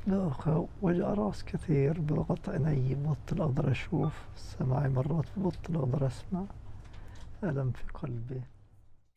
لا أخي، وجع راس كثير، بضغط عيني، ببطل أقدر أشوف، سمعي مرات ببطل أقدر أسمع، ألم في قلبي.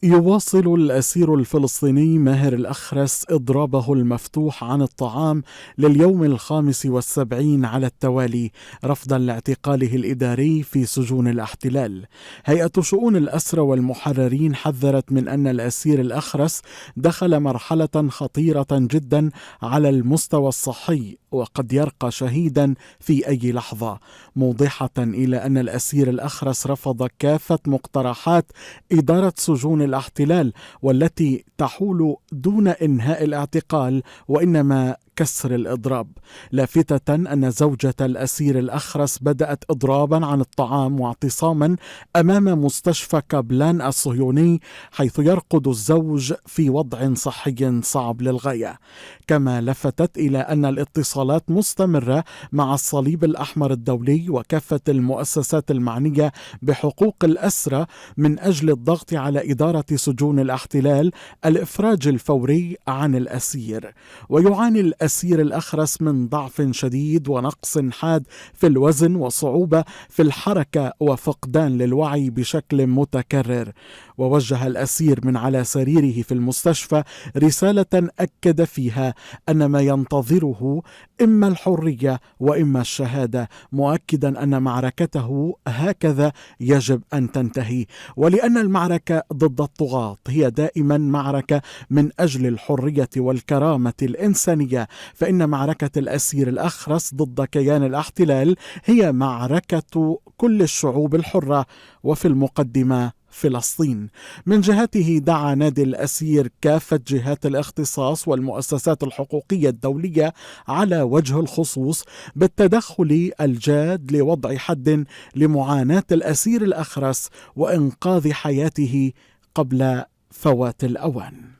يواصل الأسير الفلسطيني ماهر الأخرس إضرابه المفتوح عن الطعام لليوم ال75 على التوالي، رفضا لاعتقاله الإداري في سجون الاحتلال. هيئة شؤون الأسرى والمحررين حذرت من أن الأسير الأخرس دخل مرحلة خطيرة جدا على المستوى الصحي، وقد يرقى شهيدا في أي لحظة، موضحة إلى أن الأسير الأخرس رفض كافة مقترحات إدارة سجون الاحتلال، والتي تحول دون إنهاء الاعتقال وإنما كسر الإضراب، لافتة أن زوجة الأسير الأخرس بدأت إضرابا عن الطعام واعتصاما أمام مستشفى كابلان الصهيوني، حيث يرقد الزوج في وضع صحي صعب للغاية. كما لفتت إلى أن الاتصالات مستمرة مع الصليب الأحمر الدولي وكافة المؤسسات المعنية بحقوق الأسرى من أجل الضغط على إدارة سجون الاحتلال الإفراج الفوري عن الأسير. ويعاني الأسير الأخرس من ضعف شديد ونقص حاد في الوزن وصعوبة في الحركة وفقدان للوعي بشكل متكرر. ووجه الأسير من على سريره في المستشفى رسالة أكد فيها أن ما ينتظره إما الحرية وإما الشهادة، مؤكدا أن معركته هكذا يجب أن تنتهي، ولأن المعركة ضد الطغاة هي دائما معركة من أجل الحرية والكرامة الإنسانية، فإن معركة الأسير الأخرس ضد كيان الاحتلال هي معركة كل الشعوب الحرة، وفي المقدمة فلسطين. من جهته دعا نادي الأسير كافة جهات الاختصاص والمؤسسات الحقوقية الدولية على وجه الخصوص بالتدخل الجاد لوضع حد لمعاناة الأسير الأخرس وإنقاذ حياته قبل فوات الأوان.